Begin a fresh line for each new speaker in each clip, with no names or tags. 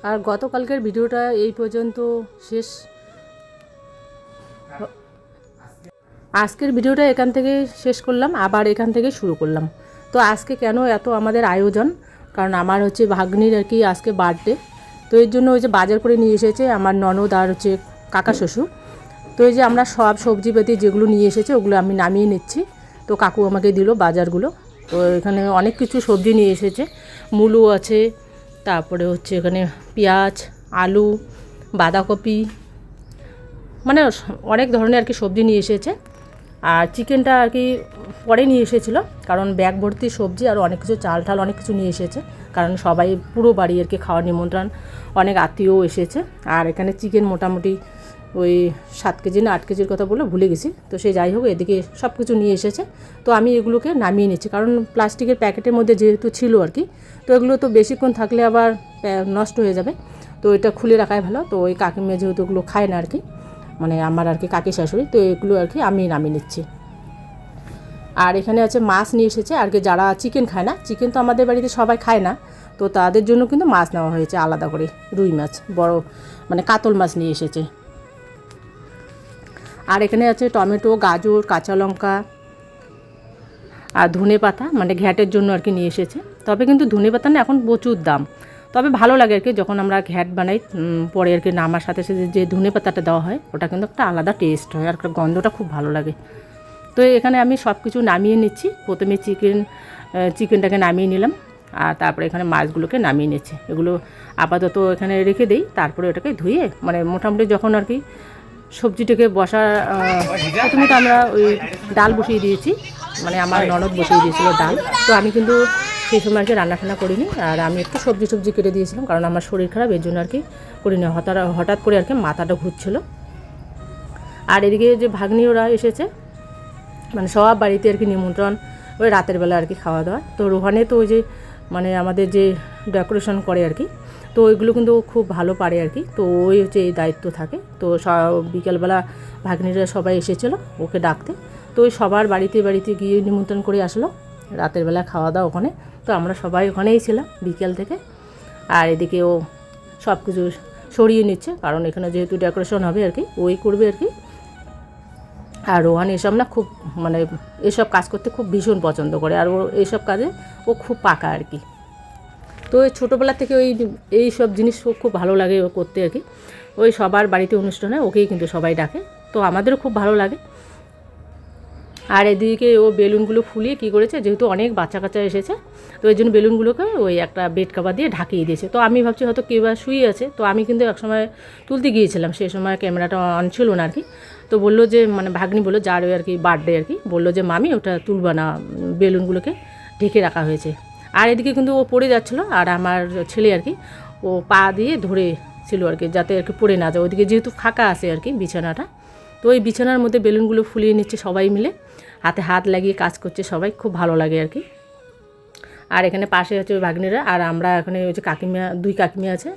আর গতকালকের ভিডিওটা এই পর্যন্ত শেষ। আজকের ভিডিওটা এখান থেকে শেষ করলাম, আবার এখান থেকে শুরু করলাম। তো আজকে কেন এত আমাদের আয়োজন, কারণ আমার হচ্ছে ভাগ্নির আর কি আজকে বার্থডে। তো এর জন্য ওই যে বাজার করে নিয়ে এসেছে আমার ননদ আর হচ্ছে কাকা শ্বশুর। তো এই যে আমরা সব সবজিপাতি যেগুলো নিয়ে এসেছে ওগুলো আমি নামিয়ে নিচ্ছি। তো কাকু আমাকে দিল বাজারগুলো। তো এখানে অনেক কিছু সবজি নিয়ে এসেছে, মূলো আছে, তারপরে হচ্ছে এখানে পেঁয়াজ, আলু, বাঁধাকপি, মানে অনেক ধরনের আর কি সবজি নিয়ে এসেছে। আর চিকেনটা আর কি পরে নিয়ে এসেছিলো, কারণ ব্যাগ ভর্তি সবজি আর অনেক কিছু চাল ঠাল অনেক কিছু নিয়ে এসেছে, কারণ সবাই পুরো বাড়ি আর কি খাওয়ার নিমন্ত্রণ, অনেক আত্মীয়ও এসেছে। আর এখানে চিকেন মোটামুটি ওই 7 কেজি না 8 কেজির কথা বলে ভুলে গেছি। তো সে যাই হোক, এদিকে সব কিছু নিয়ে এসেছে। তো আমি এগুলোকে নামিয়ে নিচ্ছি, কারণ প্লাস্টিকের প্যাকেটের মধ্যে যেহেতু ছিল আর কি, তো এগুলো তো বেশিক্ষণ থাকলে আবার নষ্ট হয়ে যাবে। তো এটা খুলে রাখাই ভালো। তো ওই কাকিমা যেহেতু ওগুলো খায় না আর কি, মানে আমার আর কি কাকি শাশুড়ি, তো এগুলো আর কি আমি নামিয়ে নিচ্ছি। আর এখানে আছে মাছ নিয়ে এসেছে আর কি, যারা চিকেন খায় না, চিকেন তো আমাদের বাড়িতে সবাই খায় না, তো তাদের জন্য কিন্তু মাছ নেওয়া হয়েছে আলাদা করে, রুই মাছ, বড় মানে কাতল মাছ নিয়ে এসেছে। আর এখানে আছে টমেটো, গাজর, কাঁচা লঙ্কা আর ধনে পাতা, মানে ঘ্যাটের জন্য আর কি নিয়ে এসেছে। তবে কিন্তু ধনে পাতা না এখন প্রচুর দাম, তবে ভালো লাগে আর কি যখন আমরা ঘ্যাট বানাই, পরে আর কি নামার সাথে সাথে যে ধনে পাতাটা দেওয়া হয় ওটা কিন্তু একটা আলাদা টেস্ট হয়, আর গন্ধটা খুব ভালো লাগে। তো এখানে আমি সব কিছু নামিয়ে নিচ্ছি। প্রথমে চিকেনটাকে নামিয়ে নিলাম, আর তারপরে এখানে মাছগুলোকে নামিয়ে নিচ্ছি। এগুলো আপাতত এখানে রেখে দিই, তারপরে ওটাকে ধুয়ে মানে মোটামুটি যখন আর কি সবজিটাকে প্রথমে তো আমরা ওই ডাল বসিয়ে দিয়েছি, মানে আমার ননদ বসিয়ে দিয়েছিল ডাল। তো আমি কিন্তু সেই সময় আর কি রান্না করিনি, আর আমি একটু সবজি কেটে দিয়েছিলাম, কারণ আমার শরীর খারাপ, এর জন্য আর কি করিনি। হঠাৎ করে আর কি মাথাটা ঘুরছিল। আর এদিকে যে ভাগ্নি ওরা এসেছে, মানে সব বাড়িতে আর কি নিমন্ত্রণ, ওই রাতের বেলা আর কি খাওয়া দাওয়া। তো রোহানে তো ওই যে মানে আমাদের যে ডেকোরেশন করে আর কি, তো ওইগুলো কিন্তু খুব ভালো পারে আর কি। তো ওই হচ্ছে এই দায়িত্ব থাকে। তো বিকেলবেলা ভাগ্নিরা সবাই এসেছিলো ওকে ডাকতে, তো ওই সবার বাড়িতে গিয়ে নিমন্ত্রণ করে আসলো, রাতের বেলা খাওয়া দাওয়া ওখানে। তো আমরা সবাই ওখানেই ছিলাম বিকেল থেকে। আর এদিকে ও সব কিছু সরিয়ে নিচ্ছে, কারণ এখানে যেহেতু ডেকোরেশন হবে আর কি, ওই করবে আর কি। আর রোহান এসব না খুব মানে এসব কাজ করতে খুব ভীষণ পছন্দ করে, আর ও এইসব কাজে ও খুব পাকা আর কি। তো ওই ছোটোবেলা থেকে এই সব জিনিস খুব ভালো লাগে ও করতে আর কি। ওই সবার বাড়িতে অনুষ্ঠানে ওকেই কিন্তু সবাই ডাকে, তো আমাদেরও খুব ভালো লাগে। আর এদিকে ও বেলুনগুলো ফুলিয়ে কী করেছে, যেহেতু অনেক বাচ্চা কাচ্চা এসেছে, তো এই জন্য বেলুনগুলোকে ওই একটা বেড কাভার দিয়ে ঢাকিয়ে দিয়েছে। তো আমি ভাবছি হয়তো কেউ শুয়ে আছে, তো আমি কিন্তু একসময় তুলতে গিয়েছিলাম, সেই সময় ক্যামেরাটা অন ছিল না আর কি। তো বললো যে মানে ভাগ্নি বললো, যার আর কি বার্থডে আর কি, বললো যে মামি ওটা তুলবা না, বেলুনগুলোকে ঢেকে রাখা হয়েছে। আর এদিকে কিন্তু ও পড়ে যাচ্ছিলো, আর আমার ছেলে আর কি ও পা দিয়ে ধরে ছিল আর কি, যাতে আর কি পড়ে না যায়। ওইদিকে যেহেতু ফাঁকা আছে আর কি বিছানাটা, তো ওই বিছানার মধ্যে বেলুনগুলো ফুলিয়ে নিচ্ছে সবাই মিলে, হাতে হাত লাগিয়ে কাজ করছে সবাই, খুব ভালো লাগে আর কি। আর এখানে পাশে হচ্ছে ভাগ্নিরা, আর আমরা এখানে ওই যে কাকিমা, 2 কাকিমা আছে,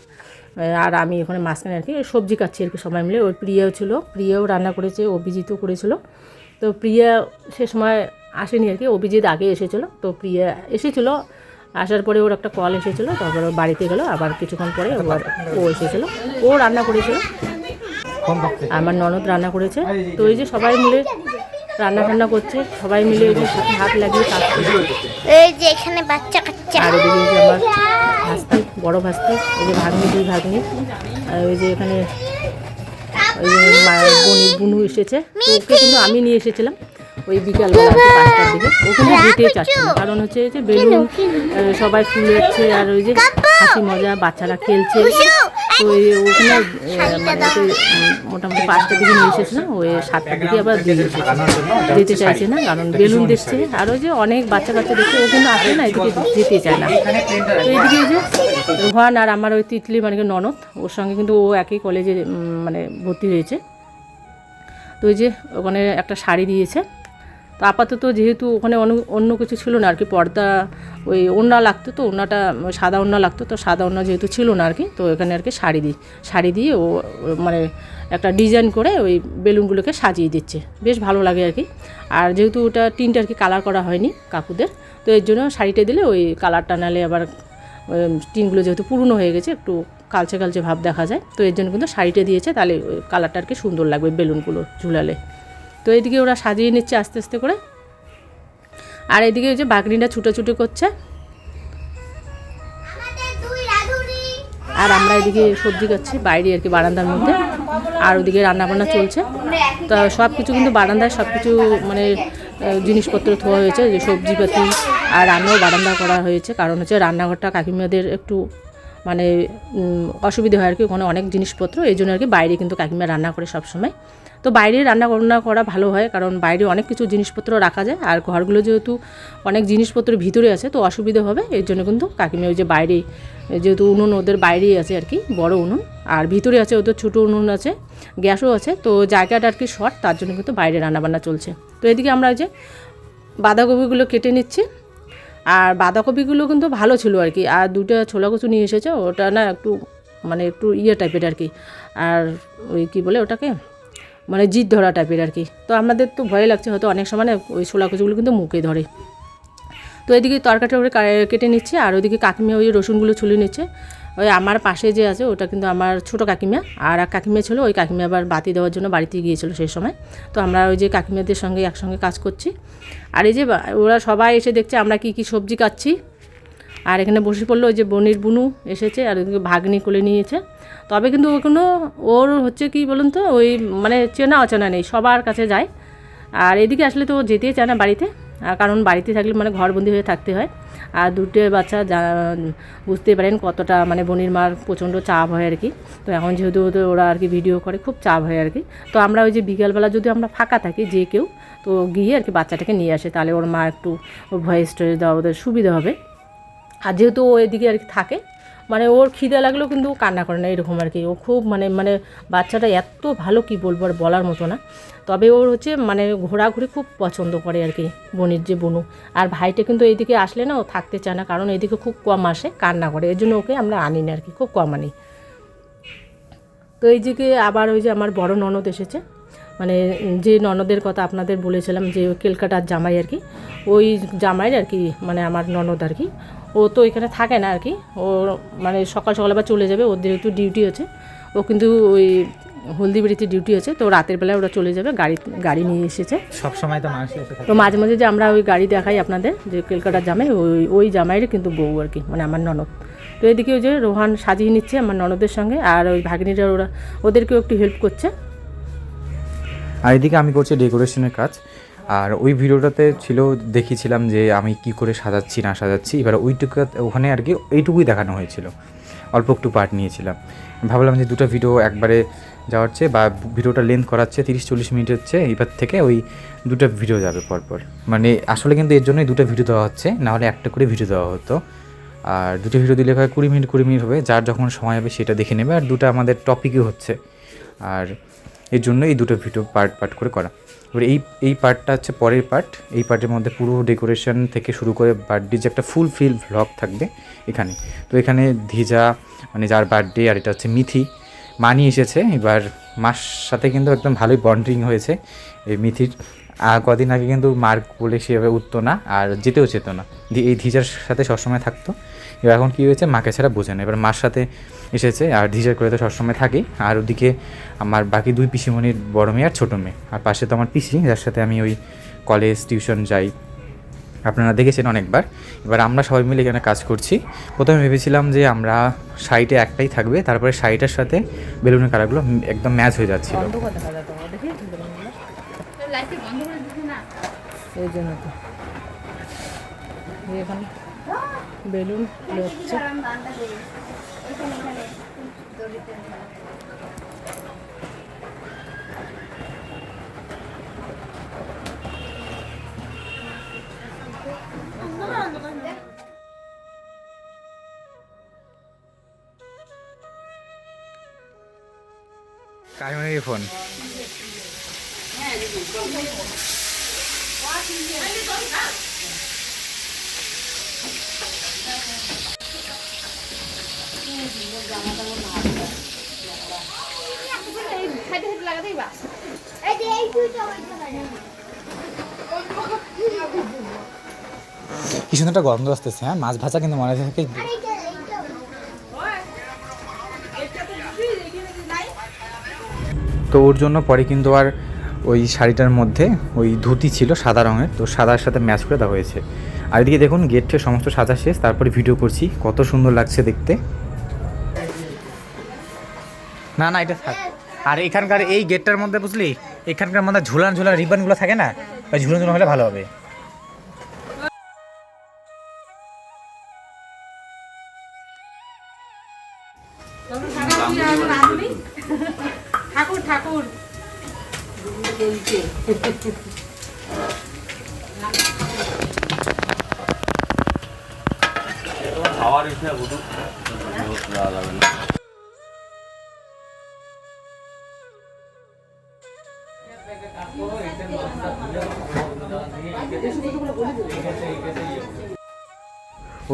আর আমি ওখানে মাঝখানে আর কি সবজি কাটছি আর কি সবাই মিলে। ওর প্রিয়াও ছিল, প্রিয়াও রান্না করেছে, অভিজিৎও করেছিল। তো প্রিয়া সে সময় আসেনি আর কি, অভিজিৎ আগে এসেছিলো। তো প্রিয়া এসেছিলো, আসার পরে ওর একটা কল এসেছিলো, তারপর ও বাড়িতে গেলো, আবার কিছুক্ষণ পরে ও এসেছিলো, ও রান্না করেছিল, আমার ননদ রান্না করেছে। তো এই যে সবাই মিলে রান্না করছে, সবাই মিলে এই যে হাত লাগিয়ে কাজ করছে।
এই যে এখানে বাচ্চা কাচ্চা,
আর এদিকে যে আমার ভাস্তি, বড় ভাস্তি, এই যে ভাগ্নি, 2 ভাগ্নি, আর ওই যে এখানে ওই যে বুনু এসেছে। তো ওকে কিন্তু আমি নিয়ে এসেছিলাম ওই বিকালবেলা 5টার দিকে। ও কিন্তু যেতে চাচ্ছে না, কারণ হচ্ছে যে বেলুন সবাই ফুলেছে, আর ওই যে হাসি মজা বাচ্চারা খেলছে। তো ওখানে মানে মোটামুটি 5টার দিকে নিয়ে এসেছিলাম, ওই 7টার দিকে আবার দিয়ে যেতে চাইছে না, কারণ বেলুন দেখছে, আর ওই যে অনেক বাচ্চা দেখছে, ও কিন্তু আসে না, এদিকে যেতে চায় না। তো এইদিকে যে রোহান আর আমার ওই তিতলি মানে ননদ, ওর সঙ্গে কিন্তু ও একই কলেজে মানে ভর্তি হয়েছে। তো ওই যে ওখানে একটা শাড়ি দিয়েছে। তো আপাতত যেহেতু ওখানে অন্য কিছু ছিল না আর কি, পর্দা ওই ওড়না লাগতো, তো ওড়নাটা সাদা ওড়না লাগতো, তো সাদা ওড়না যেহেতু ছিল না আর কি, তো এখানে আর কি শাড়ি দিয়ে ও মানে একটা ডিজাইন করে ওই বেলুনগুলোকে সাজিয়ে দিচ্ছে, বেশ ভালো লাগে আর কি। আর যেহেতু ওটা টিনটা আর কি কালার করা হয়নি কাকুদের, তো এর জন্য শাড়িটা দিলে ওই কালারটা নালে আবার টিনগুলো যেহেতু পুরনো হয়ে গেছে, একটু কালচে কালচে ভাব দেখা যায়, তো এর জন্য কিন্তু শাড়িটা দিয়েছে, তাহলে কালারটা আর কি সুন্দর লাগবে বেলুনগুলো ঝুলালে। তো এইদিকে ওরা সাজিয়ে নিচ্ছে আস্তে আস্তে করে, আর এদিকে ওই যে বাগনিটা ছুটোছুটি করছে, আর আমরা এদিকে সবজি কাটছি বাইরে আর কি বারান্দার মধ্যে, আর ওদিকে রান্নাবান্না চলছে। তো সব কিছু কিন্তু বারান্দায় সব কিছু মানে জিনিসপত্র ধোয়া হয়েছে, যে সবজিপাতি আর রান্নাও বারান্দা করা হয়েছে, কারণ হচ্ছে রান্নাঘরটা কাকিমাদের একটু মানে অসুবিধা হয় আর কি, ওখানে অনেক জিনিসপত্র, এই জন্য আর কি বাইরে কিন্তু কাকিমা রান্না করে সবসময়। তো বাইরে রান্না করা ভালো হয়, কারণ বাইরে অনেক কিছু জিনিসপত্র রাখা যায়, আর ঘরগুলো যেহেতু অনেক জিনিসপত্র ভিতরে আছে তো অসুবিধা হবে, এর জন্য কিন্তু কাকিমা ওই যে বাইরে, যেহেতু উনুন ওদের বাইরেই আছে আর কি, বড় উনুন, আর ভিতরে আছে ওদের ছোটো উনুন আছে, গ্যাসও আছে, তো জায়গাটা আর কি শর্ট, তার জন্য কিন্তু বাইরে রান্নাবান্না চলছে। তো এদিকে আমরা ওই যে বাঁধাকপিগুলো কেটে নিচ্ছি, আর বাঁধাকপিগুলো কিন্তু ভালো ছিল আর কি, আর দুটো ছোলা কচু নিয়ে এসেছে, ওটা না একটু মানে একটু ইয়ে টাইপের আর কি, আর ওই কী বলে ওটাকে মানে জিদ ধরা টাইপের আর কি। তো আমাদের তো ভয় লাগছে, হয়তো অনেক সময় না ওই ছোলা কচুগুলো কিন্তু মুখে ধরে। তো এদিকে তরকারিটা কেটে নিচ্ছে, আর ওইদিকে কাকিমা ওই রসুনগুলো ছুলে নিচ্ছে। ওই আমার পাশে যে আছে ওটা কিন্তু আমার ছোটো কাকিমা, আর এক কাকিমা ছিল, ওই কাকিমা আবার বাতি দেওয়ার জন্য বাড়িতে গিয়েছিলো সেই সময়। তো আমরা ওই যে কাকিমাদের সঙ্গে একসঙ্গে কাজ করছি, আর এই যে ওরা সবাই এসে দেখছে আমরা কি কি সবজি কাটছি, আর এখানে বসে পড়লো ওই যে বনির বুনু এসেছে, আর ওইদিকে ভাগ্নি কোলে নিয়েছে। তবে কিন্তু কোনো ওর হচ্ছে কি বলুন তো, ওই মানে চেনা অচেনা নেই, সবার কাছে যায়, আর এদিকে আসলে তো যেতেই চায় না বাড়িতে, কারণ বাড়িতে থাকলে মানে ঘরবন্দি হয়ে থাকতে হয়, আর দুটো বাচ্চা বুঝতে পারেন কতটা মানে বোনের মার প্রচণ্ড চাপ হয় আর কি। তো এখন যেহেতু ওরা আর কি ভিডিও করে, খুব চাপ হয় আর কি। তো আমরা ওই যে বিকালবেলা যদি আমরা ফাঁকা থাকি যে কেউ, তো গিয়ে আর কি বাচ্চাটাকে নিয়ে আসে, তাহলে ওর মা একটু ভয়েস টয়েস দেওয়া ওদের সুবিধা হবে। আর যেহেতু ও এদিকে আর কি থাকে, মানে ওর খিদে লাগলেও কিন্তু কান্না করে না এরকম আর কি, ও খুব মানে বাচ্চাটা এত ভালো কি বলবো আর বলার মতো না। তবে ওর হচ্ছে মানে ঘোরাঘুরি খুব পছন্দ করে আর কি বোনের যে বোনু, আর ভাইটা কিন্তু এইদিকে আসলে না ও থাকতে চায় না, কারণ এইদিকে খুব কম আসে, কান্না করে, এর জন্য ওকে আমরা আনি না আর কি, খুব কম আনি। তো এইদিকে আবার ওই যে আমার বড় ননদ এসেছে, মানে যে ননদের কথা আপনাদের বলেছিলাম যে কেলকাটার জামাই আর কি, ওই জামাইয়ের আর কি মানে আমার ননদ আর কি, ও তো এখানে থাকে না আর কি, ও মানে সকাল সকাল আবার চলে যাবে, ওর যেহেতু ডিউটি আছে, ও কিন্তু ওই হলদিবাড়িতে ডিউটি আছে, তো রাতের বেলায় ওরা চলে যাবে, গাড়ি নিয়ে এসেছে
সব সময় তো মানুষ এসে থাকে।
তো মাঝে মাঝে যে আমরা ওই গাড়ি দেখাই আপনাদের যে কেলকাটার জামাই, ওই জামাইয়ের কিন্তু বউ আর কি, মানে আমার ননদ। তো এদিকে ওই যে রোহান সাজিয়ে নিচ্ছে আমার ননদের সঙ্গে, আর ওই ভাগ্নিরা ওদেরকেও একটু হেল্প করছে,
আর এদিকে আমি করছি ডেকোরেশনের কাজ। আর ওই ভিডিওটাতে ছিল দেখিয়েছিলাম যে আমি কি করে সাজাচ্ছি না সাজাচ্ছি, এবার ওখানে আর কি এইটুকুই দেখানো হয়েছিল, অল্প একটু পার্ট নিয়েছিলাম। ভাবলাম যে দুটো ভিডিও একবারে যাওয়ার চেয়ে বা ভিডিওটা লেন্থ করাচ্ছে 30-40 মিনিটের চেয়ে, এবার থেকে ওই দুটো ভিডিও যাবে পরপর, মানে আসলে কিন্তু এর জন্যই দুটো ভিডিও দেওয়া হচ্ছে, নাহলে একটা করে ভিডিও দেওয়া হতো। আর দুটো ভিডিও দিলে হয় 20 মিনিট হবে, যার যখন সময় হবে সেটা দেখে নেবে, আর দুটো আমাদের টপিকই হচ্ছে, আর এর জন্য এই দুটো ভিডিও পার্ট করে করা। এবার এই পার্টটা হচ্ছে পরের পার্ট, এই পার্টের মধ্যে পুরো ডেকোরেশন থেকে শুরু করে বার্থডে যে একটা ফুলফিল ভ্লগ থাকবে এখানে। তো এখানে ধিজা মানে যার বার্থডে, আর এটা হচ্ছে মিথি, মানি এসেছে, এবার মার সাথে কিন্তু একদম ভালোই বন্ডিং হয়েছে এই মিথির। কদিন আগে কিন্তু মার বলে সেভাবে উঠতো না, আর যেতেও চেত না, এই ধিজার সাথে সবসময় থাকতো। এবার এখন কী হয়েছে, মাকে ছাড়া বোঝে না, এবার মার সাথে এসেছে, আর ধিজার করে তো সবসময় থাকি। আর ওদিকে আমার বাকি দুই পিসিমণির বড় মেয়ে আর ছোটো মেয়ে, আর পাশে তো আমার পিসি, যার সাথে আমি ওই কলেজ টিউশন যাই, আপনারা দেখেছেন অনেকবার। এবার আমরা সবাই মিলে এখানে কাজ করছি। প্রথমে ভেবেছিলাম যে আমরা শাড়িটা একটাই থাকবে, তারপরে শাড়িটার সাথে বেলুনের কালারগুলো একদম ম্যাচ হয়ে যাচ্ছিল।
এই জন্য তো এখানে বেলুন হচ্ছে,
কাইমানের ফোন কি সুন্দর একটা গন্ধ আসতেছে। হ্যাঁ, মাছ ভাজা কিন্তু মনে থাকে। তো ওর জন্য পরে কিন্তু আর ওই শাড়িটার মধ্যে ওই ধুতি ছিল সাদা রঙের, তো সাদার সাথে ম্যাচ করে দেওয়া হয়েছে। আর এদিকে দেখুন গেটে সমস্ত সাজা শেষ, তারপরে ভিডিও করছি, কত সুন্দর লাগছে দেখতে। না না এটা থাক। আর এখানকার এই গেটটার মধ্যে বুঝলি এখানকার মধ্যে ঝুলান ঝুলান রিবনগুলো থাকে না, ওই ঝুলান ঝুলান হলে ভালো হবে।
ঠাকুর ঠাকুর
খাওয়ার ইচ্ছা বুঝু যাবে না।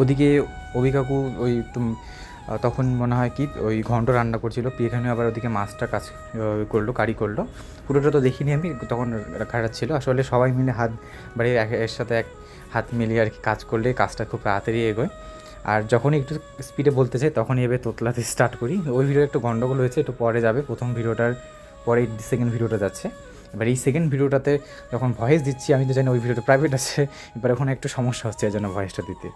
ওদিকে অভি কাকু ওই একটু তখন মনে হয় কি ওই ঘন্ট রান্না করছিল, এখানে আবার ওদিকে মাছটা কাজ করলো, কারি করলো। পুরোটা তো দেখিনি আমি, তখন খারাপ ছিল। আসলে সবাই মিলে হাত বাড়িয়ে এর সাথে এক হাত মিলিয়ে আর কি কাজ করলে কাজটা খুব তাড়াতাড়ি এগোয়। আর যখনই একটু স্পিডে বলতে চাই তখনই এবার তোতলাতে স্টার্ট করি। ওই ভিডিও একটু গন্ডগোল হয়েছে, একটু পরে যাবে। প্রথম ভিডিওটার পরে সেকেন্ড ভিডিওটা যাচ্ছে। এবার এই সেকেন্ড ভিডিওটাতে যখন ভয়েস দিচ্ছি, আমি তো জানি ওই ভিডিওটা প্রাইভেট আছে, এবার ওখানে একটু সমস্যা হচ্ছে এর জন্য ভয়েসটা দিতে।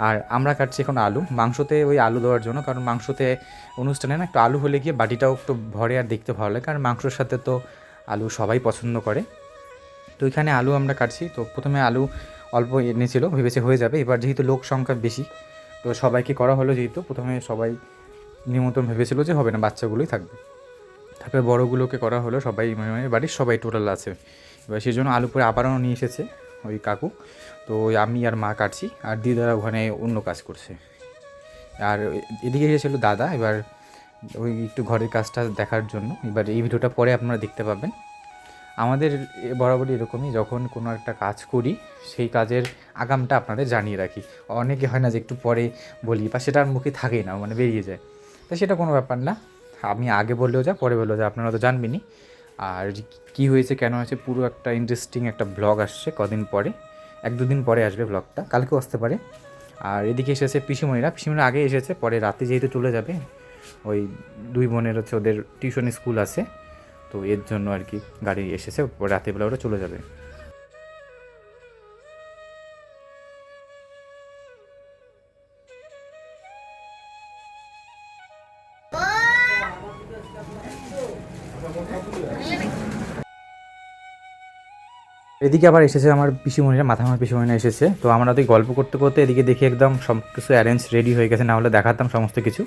আর আমরা কাটছি এখন আলু, মাংসতে ওই আলু দেওয়ার জন্য, কারণ মাংসতে অনুষ্ঠানে না একটু আলু হলে গিয়ে বাটিটাও একটু ভরে আর দেখতে ভালো লাগে, কারণ মাংসর সাথে তো আলু সবাই পছন্দ করে। তো এখানে আলু আমরা কাটছি। তো প্রথমে আলু অল্প এনেছিল, ভেবেছে হয়ে যাবে। এবার যেহেতু লোক সংখ্যা বেশি, তো সবাইকে করা হলো, যেহেতু প্রথমে সবাই নিমন্ত্রণ ভেবেছিল যে হবে না, বাচ্চাগুলোই থাকবে। তারপরে বড়োগুলোকে করা হলো, সবাই মানে বাড়ির সবাই টোটাল আছে। এবার সেই জন্য আলু পরে আবারও নিয়ে এসেছে ওই কাকু। তো ওই আমি আর মা কাটছি, আর দিদারা ওখানে অন্য কাজ করছে। আর এদিকে এসেছিল দাদা, এবার ওই একটু ঘরের কাজটা দেখার জন্য। এবার এই ভিডিওটা পরে আপনারা দেখতে পাবেন। আমাদের বরাবরই এরকমই, যখন কোনো একটা কাজ করি সেই কাজের আগামটা আপনাদের জানিয়ে রাখি। অনেকে হয় না যে একটু পরে বলি বা সেটার মুখে থাকেই না, মানে বেরিয়ে যায়। তো সেটা কোনো ব্যাপার না, আমি আগে বললেও যা পরে বললেও যা, আপনারা তো জানবেনই। আর কী হয়েছে কেন হয়েছে পুরো একটা ইন্টারেস্টিং একটা ব্লগ আসছে কদিন পরে, 1-2 দিন পরে আসবে ব্লগটা, কালকেও আসতে পারে। আর এদিকে এসেছে পিসিমণিরা আগে এসেছে, পরে রাতে যেহেতু চলে যাবে, ওই 2 বোনের হচ্ছে ওদের টিউশন স্কুল আছে, তো এর জন্য আর কি গাড়ি এসেছে, রাতেরবেলা ওরা চলে যাবে। এদিকে আবার এসেছে আমার পিসিমণিরা, আমার পিসিমণিরা এসেছে। তো আমরা তো গল্প করতে করতে এদিকে দেখি একদম সব কিছু অ্যারেঞ্জ রেডি হয়ে গেছে, না হলে দেখাতাম সমস্ত কিছু।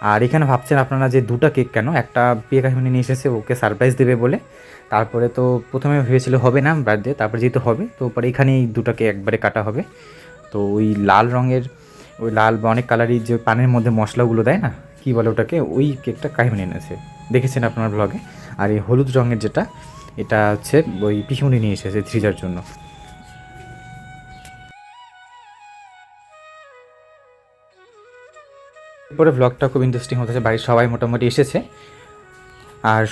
আর এখানে ভাবছেন আপনারা যে 2টা কেক কেন, একটা পিয়া কাহিনী নিয়ে এসেছে ওকে সারপ্রাইজ দেবে বলে। তারপরে তো প্রথমে ভেবেছিল হবে না বার্থডে, তারপরে যেহেতু হবে তো পরে এখানেই 2টা কেক একবারে কাটা হবে। তো ওই লাল রঙের, ওই লাল বা অনেক কালারই যে পানের মধ্যে মশলাগুলো দেয় না, কী বলে ওটাকে, ওই কেকটা কাহিনী এনেছে, দেখেছেন আপনার ব্লগে। আর এই হলুদ রঙের যেটা, এটা হচ্ছে ওই পিসিমণি নিয়ে এসেছে থ্রিজার জন্য। এরপরে ব্লগটা খুব ইন্টারেস্টিং হতেছে, বাড়ির সবাই মোটামুটি এসেছে। আর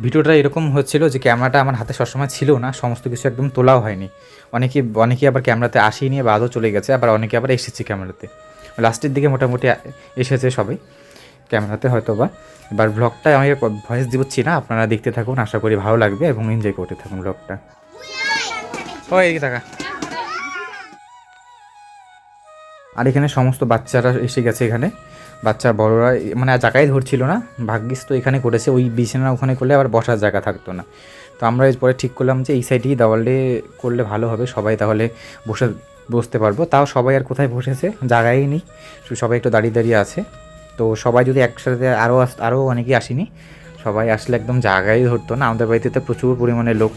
ভিডিওটা এরকম হচ্ছিল যে ক্যামেরাটা আমার হাতে সবসময় ছিল না, সমস্ত কিছু একদম তোলাও হয়নি। অনেকে আবার ক্যামেরাতে আসেই নিয়ে বাদও চলে গেছে, আবার অনেকে আবার এসেছে ক্যামেরাতে। লাস্টের দিকে মোটামুটি এসেছে সবাই ক্যামেরাতে হয়তো বা। এবার ব্লগটা আমি ভয়েস দিচ্ছি না, আপনারা দেখতে থাকুন, আশা করি ভালো লাগবে এবং এনজয় করতে থাকুন ব্লগটা। ওই এদিকে থাকা। আর এখানে সমস্ত বাচ্চারা এসে গেছে, এখানে বাচ্চা বড়রা মানে জায়গায় ধরছিল না, ভাগ্যিস তো এখানে করেছে, ওই বিছানা ওখানে করলে আবার বসার জায়গা থাকতো না। তো আমরা এরপরে ঠিক করলাম যে এই সাইডেই দেওয়ালে করলে ভালো হবে, সবাই তাহলে বসতে পারবো। তাও সবাই আর কোথায় বসেছে, জায়গায় নেই, সবাই একটু দাঁড়িয়ে দাঁড়িয়ে আছে। তো সবাই যদি একসাথে আরও অনেকেই আসেনি, সবাই আসলে একদম জায়গায় ধরতো না। আমাদের বাড়িতে তো প্রচুর পরিমাণে লোক।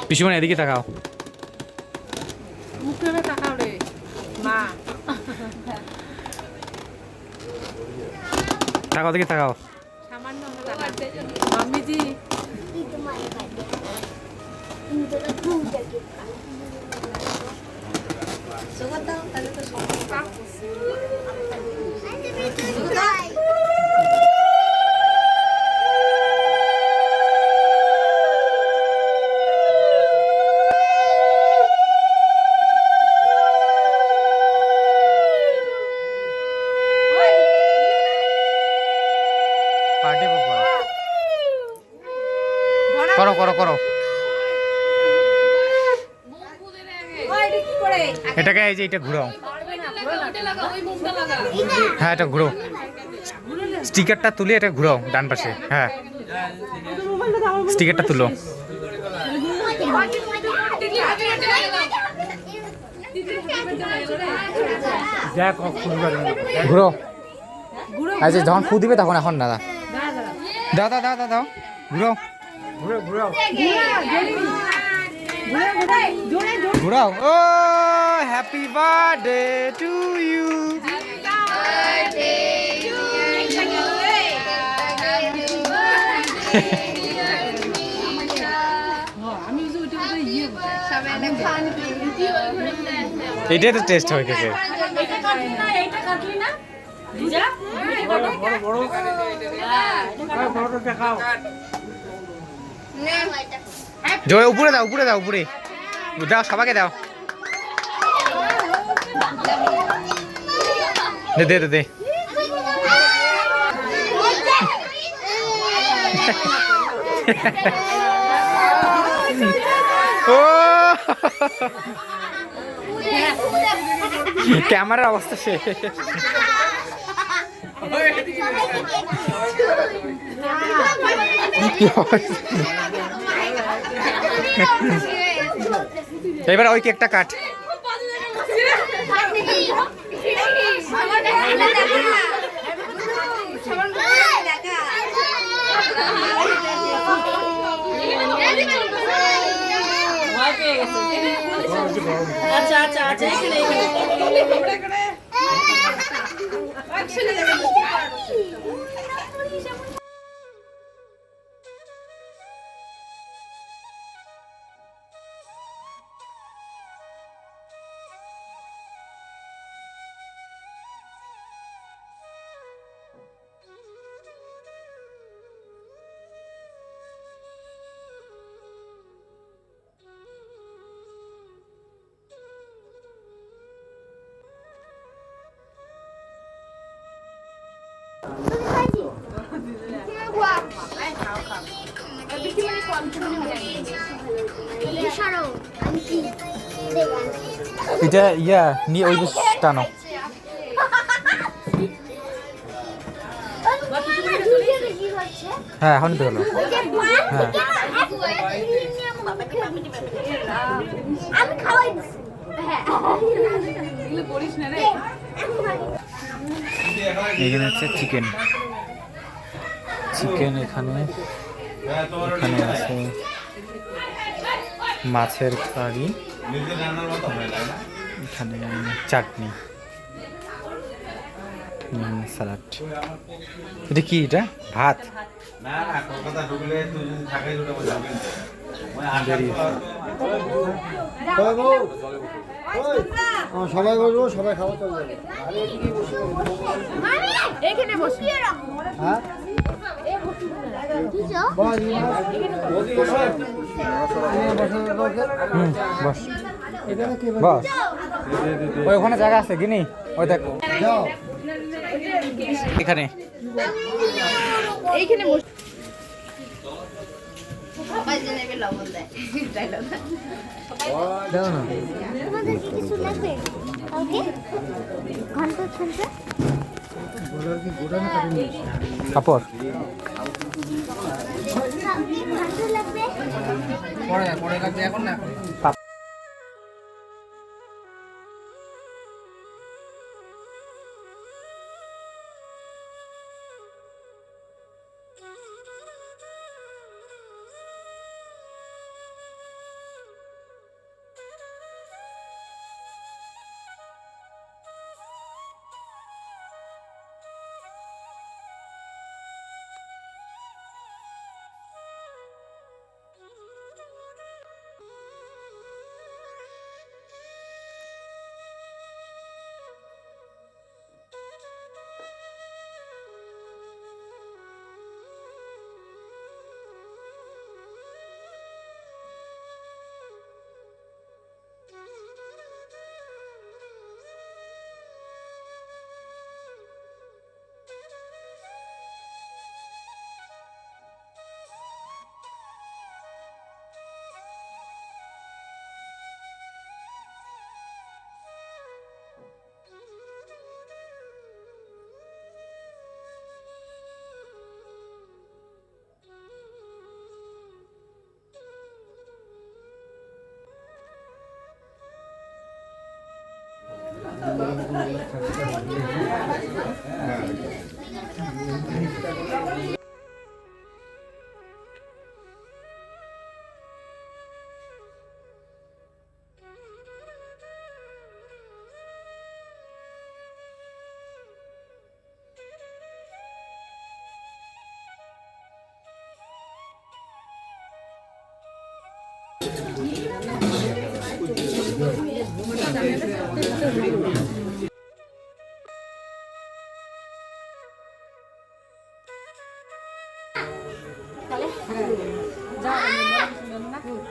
পিসিমণি এদিকে তাকাও।
মুখে তাকাও রে মা।
তাকাও দিকে তাকাও।
সামান্য মাম্মিজি
পার্টি করো করো করো। এটাকে এই যে এটা ঘুরাও। হ্যাঁ এটা ঘুরো, স্টিকারটা তুলে এটা ঘুরাও ডান পাশে। হ্যাঁ স্টিকারটা তুলো। ঘুরো। আচ্ছা যখন ফু দিবে তখন এখন না। দাও দাও দাও দাও দাও ঘুরো ঘুরাও। ও হ্যাপি বার্থডে টু ইউ। এটাই তো টেস্ট হয় কেকের। জোরে উপরে দাও, উপরে দাও, উপরে দাও, সবাইকে দাও। দে দে দে দে। ও ক্যামেরার অবস্থা শেষ। এবার ওই কেকটা কাট।
আচ্ছা আচ্ছা আচ্ছা
এটা ইয়া নিয়ে ওই যে টানো। হ্যাঁ এখন তো হলো। হ্যাঁ এখানে হচ্ছে চিকেন। চিকেন এখানে এখানে আছে মাছের কারি, এখানে চাটনি, স্যালাড। এটা কি? এটা ভাত।
সবাই বসবো, সবাই খাওয়া চলবে।
এখানে বসি।
হ্যাঁ
বস বস। ওই ওখানে জায়গা আছে কিনি, ওই দেখ এখানে।
এইখানে বসি।
দাও না।
তোমাদের কি কিছু লাগবে? ওকে ঘন্টা শুনতে
কাপড়
ঘন্টা লাগবে।
পরে লাগবে এখন না।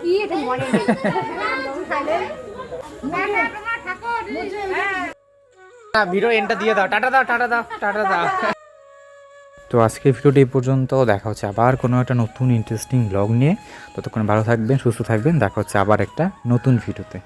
কি এটা মনে নেই
ভিডিও এন্ডটা দিয়ে দাও, টাটা দাও, টাটা দাও, টাটা দাও। তো আজকের ভিডিওটি এই পর্যন্ত, দেখা হচ্ছে আবার কোনো একটা নতুন ইন্টারেস্টিং ব্লগ নিয়ে। ততক্ষণ ভালো থাকবেন, সুস্থ থাকবেন, দেখা হচ্ছে আবার একটা নতুন ভিডিওতে।